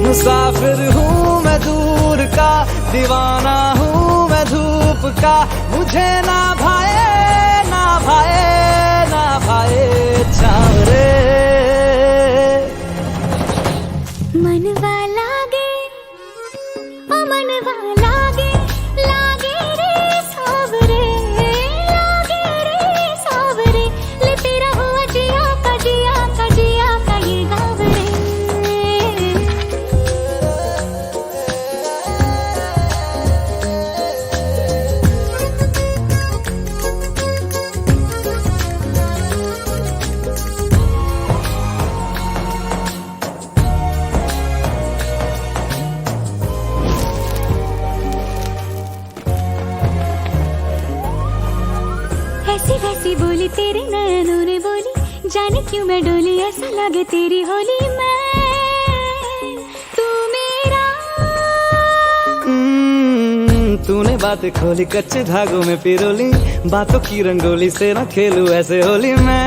मुसाफिर हूँ मैं दूर का, दीवाना हूँ मैं धूप का, मुझे ना भाए ना भाए ना भाए छाँव रे। मनवा लागे ओ मनवा लागे, लागे रे सावरे, लागे रे सावरे, ले तेरा हुआ जिया का जिया का जिया का ये गाँव रे। ऐसी वैसी बोली तेरे नयनों ने बोली, जाने क्यों मैं डोली, ऐसा लगे तेरी होली मैं तू मेरा। तूने बातें खोली कच्चे धागों में पिरोली, बातों की रंगोली से ना खेलूं ऐसे होली मैं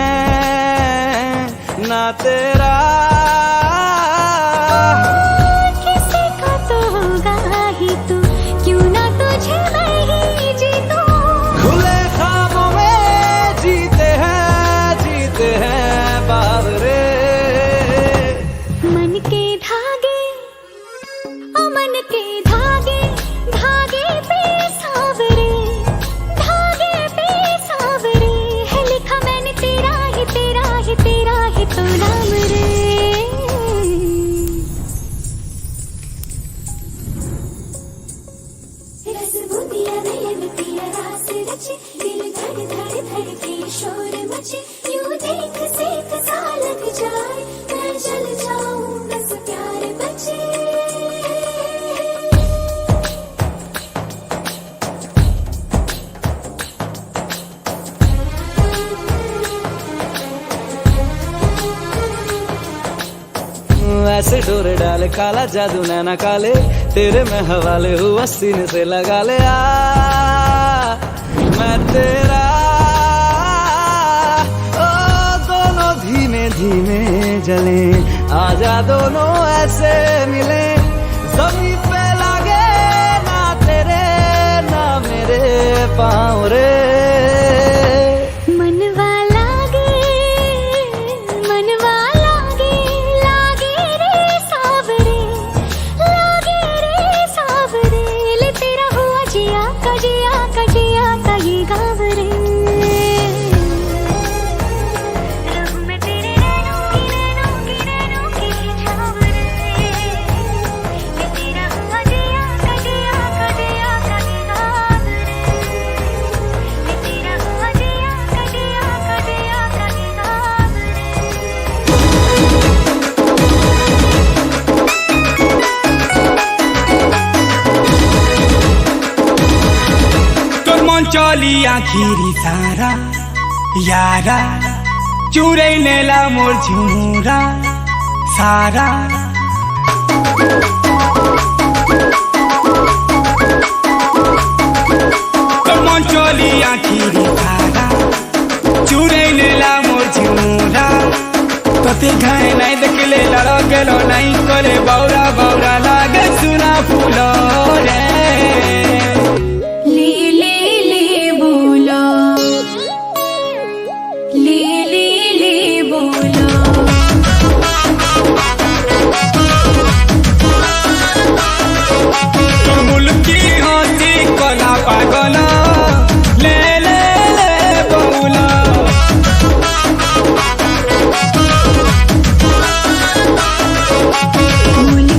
ना तेरा। किसी का तो होगा ही तू, क्यों ना तुझे मैं ही जीतूं। खुले ख्वाबों में जीते हैं बावरे। मन के धागे ओ मन के धागे, धागे पे सावरे, धागे पे सावरे, है लिखा मैंने तेरा ही तेरा ही तेरा ही तो नाम रे। रस बूंदिया नयन पिया रास रचे, दिल धड़ धड़ धड़के शोर मचे, यूं देख सेक सा लग जाए, मैं चल जाऊं बस प्यार बचे। ऐसे डोरे डाले काला जादू नैना काले, तेरे में हवाले हुआ सीने से लगा ले आ मैं तेरा। ओ दोनों धीमे धीमे जले, आजा दोनों ऐसे मिले, जमीन पे लागे ना तेरे ना मेरे पाँव रे। मनवा लागे, मनवा लागे, लागे रे सावरे, लागे रे सावरे, ले तेरा हुआ जिया का जिया का जिया का ये गाँव रे। रहूं मैं तेरे नैनों की छाँव रे, ले तेरा हुआ जिया का जिया का जिया का ये गाँव रे, ले तेरा हुआ जिया का जिया का जिया का ये गाँव रे। तोर मन चली आखिरी सारा यारा, चुरै नेला मोर झुमुरा सारा। तोर मन चली आखिरी सारा, चुरै नेला मोर झुमुरा, तोते घाय नहीं देखले लड़ गेलो नहीं करे बौरा बौरा लागे सुना फूलो रे। पागला ले ले ले बौला, बोला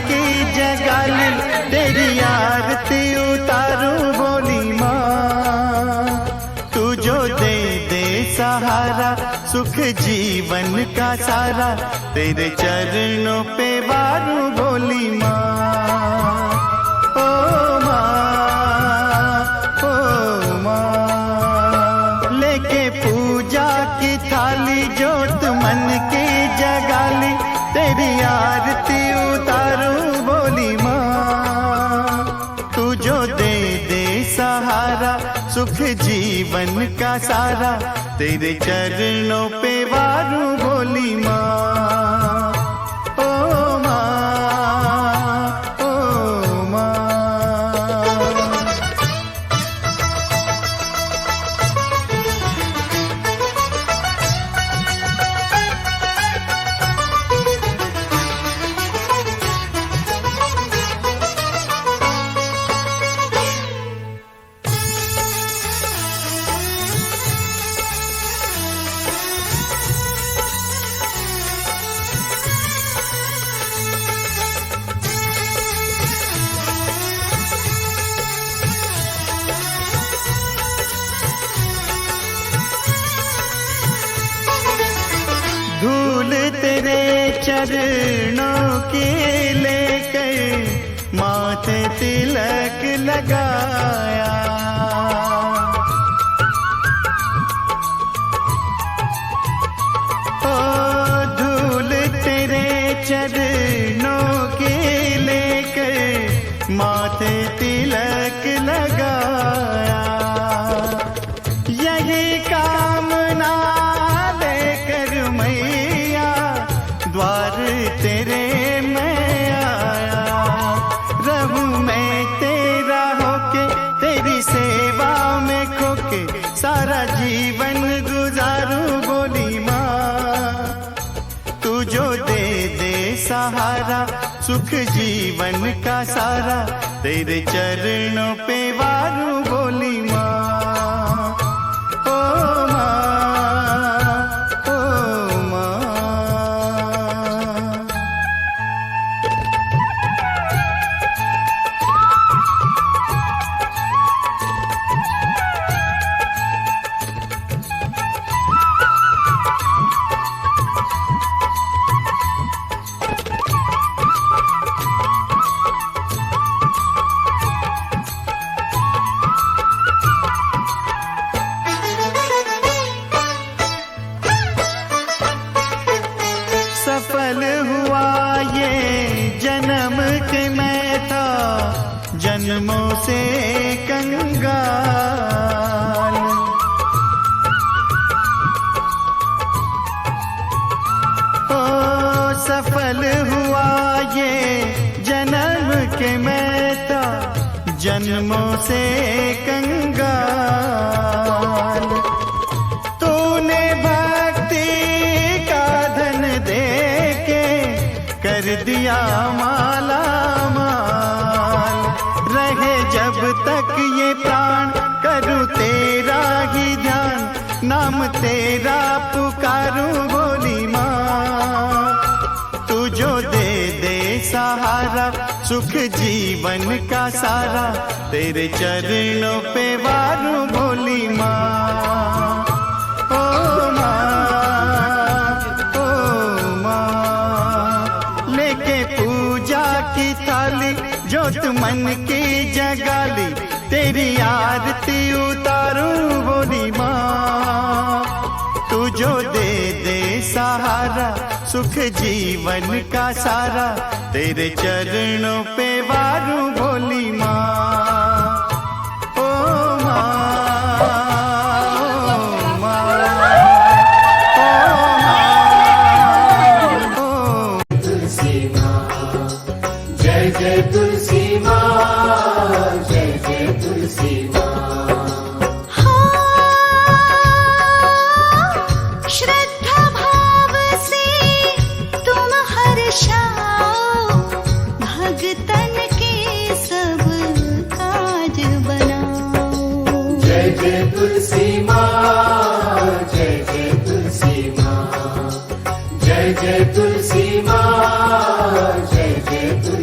की जगाली तेरी आरती उतारूं बोली माँ। तू जो दे दे सहारा सुख जीवन का सारा, तेरे चरणों पे वारूं बोली माँ। ओ माँ, ओ माँ, लेके पूजा की थाली जोत मन की जगाली तेरी आरती उतारूं बोली माँ। तू जो दे दे सहारा सुख जीवन का सारा, तेरे चरणों पे वारूं बोली माँ। ओ माँ, ओ माँ। धूल तेरे चरणों की लेकर माथे तिलक लगाया। ओ धूल तेरे चरणों की लेकर माथे तिलक लगाया। यही कामना द्वार तेरे मैं आया। रहूं मैं तेरा होके तेरी सेवा में खोके, सारा जीवन गुजारूं बोली माँ। तू जो दे दे सहारा सुख जीवन का सारा, तेरे चरणों पे वारूं बोली माँ। ओ माँ, ओ माँ। सफल हुआ ये जन्म के मैं था जन्मों से कंगाल। ओ सफल हुआ ये जन्म के मैं था जन्मों से कंगाल। तूने भक्ति का धन दे के कर दिया माला माल। रहे जब तक ये प्राण करूं तेरा ही ध्यान, नाम तेरा पुकारूं बोली माँ। तू जो दे दे सहारा सुख जीवन का सारा, तेरे चरणों पे वारूं बोली माँ। ओ माँ, ओ माँ, लेके पूजा की थाली जोत मन की जगाली, तेरी आरती उतारूं बोली माँ। तू जो दे दे सहारा सुख जीवन का सारा, तेरे चरणों पे वारूं बोली माँ। ओ माँ, ओ माँ, ओ माँ, ओ तुलसी माँ, जय जय तुलसी माँ, जय जय तुलसी माँ। श्रद्धा भाव से तुम हर्षाओ, भगतन के सब काज बनाओ। जय जय तुलसी माँ, जय जय तुलसी माँ, जय जय तुलसी माँ, जय जय तुलसी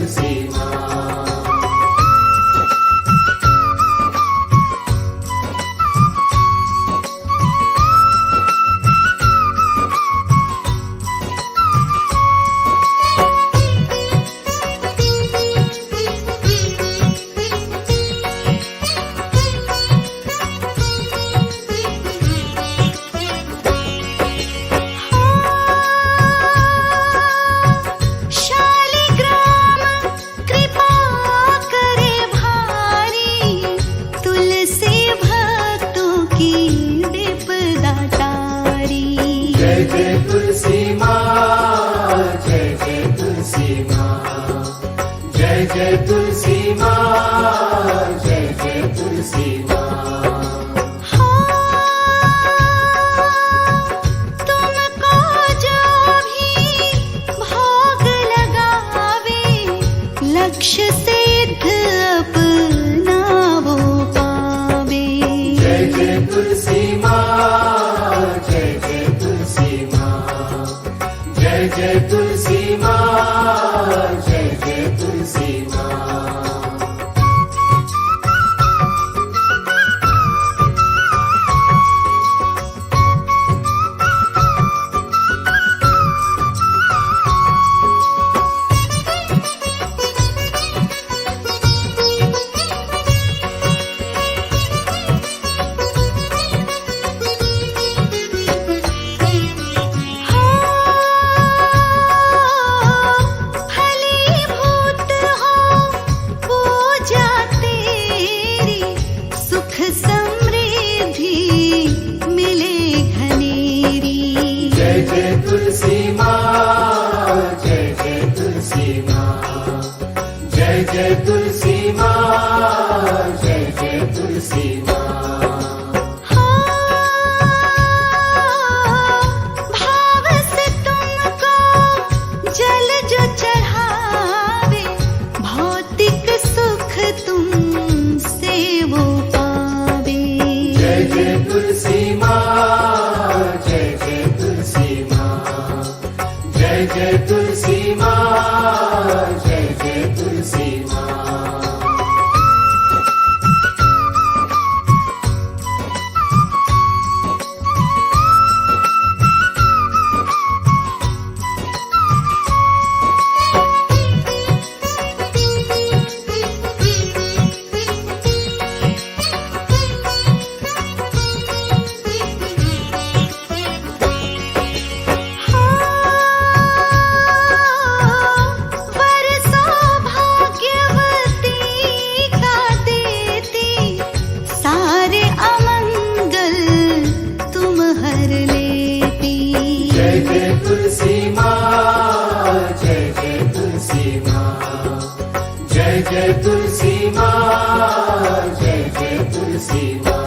जय तुलसी माँ, जय जय तुलसी माँ।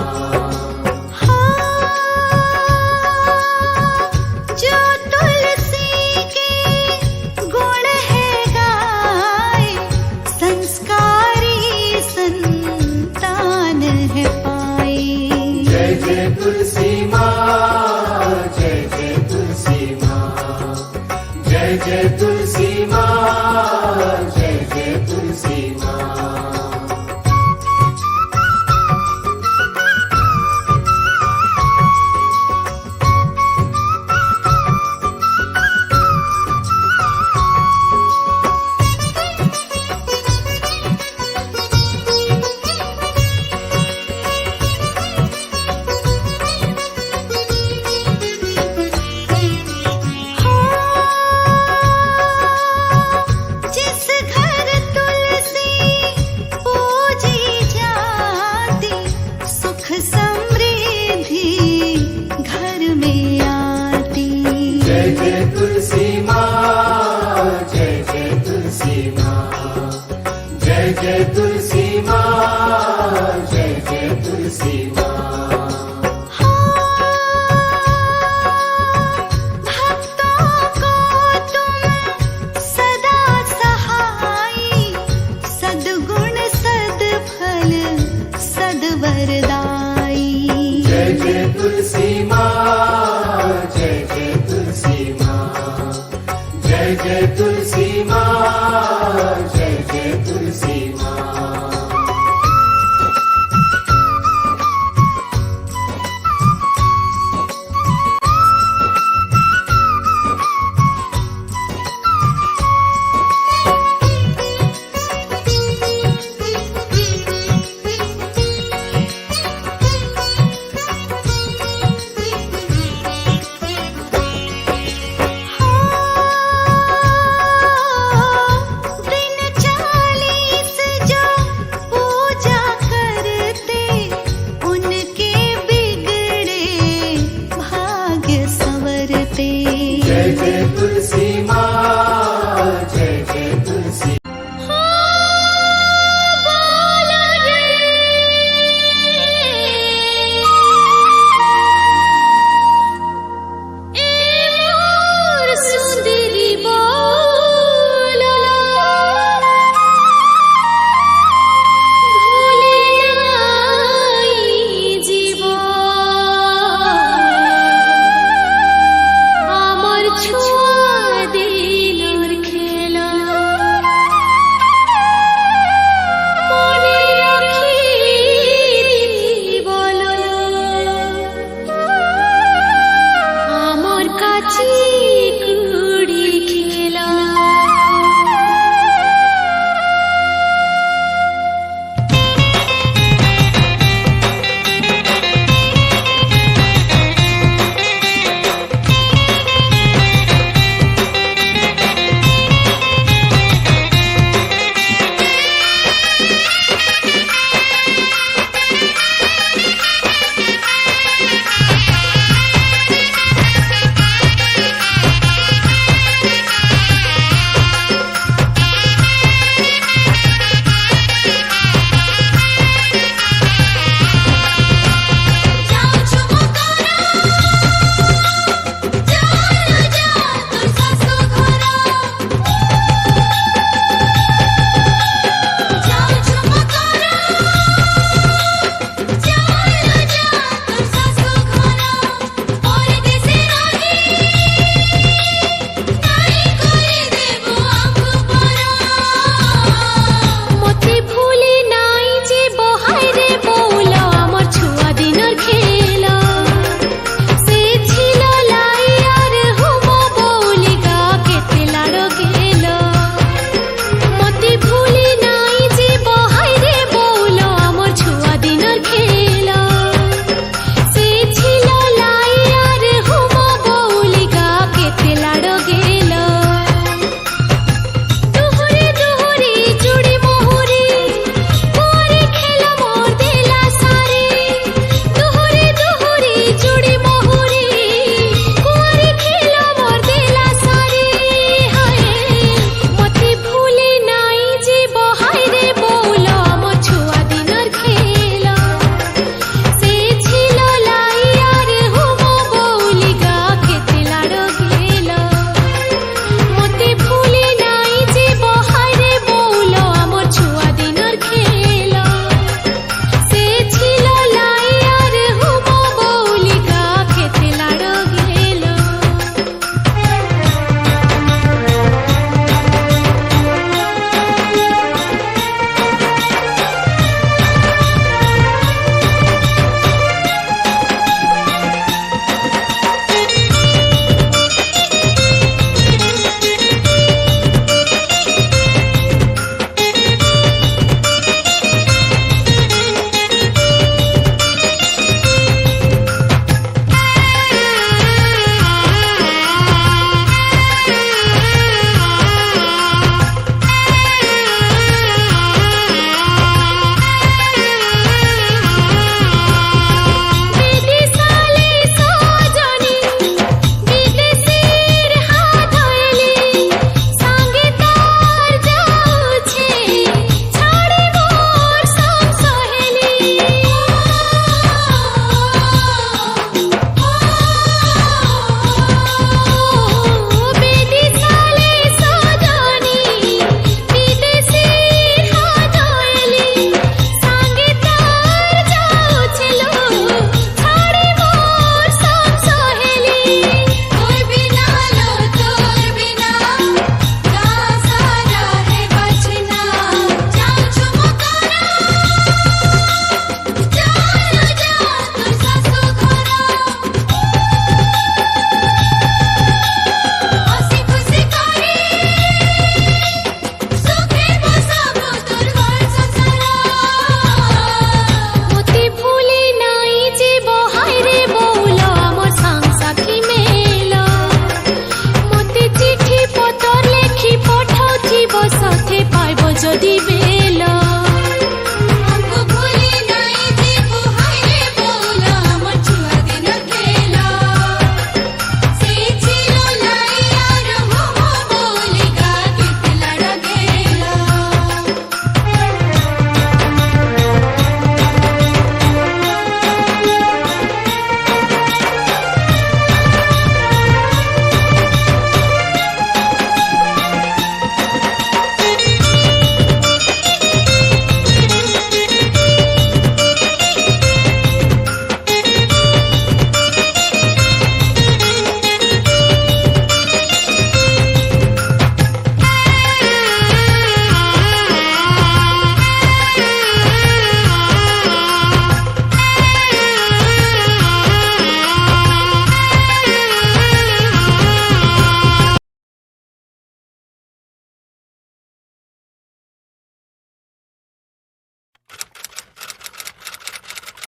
जो तुलसी के गुण है गाए, संस्कारी संतान है पाई। जय जय तुलसी माँ, जय जय तुलसी माँ, जय जय तुलसी माँ, जय जय तुलसी माँ। जिस घर तुलसी पूजी जाती, सुख समृद्धि घर में आती। जय जय तुलसी माँ, जय जय तुलसी माँ, जय जय तुलसी माँ, जय जय तुलसी माँ।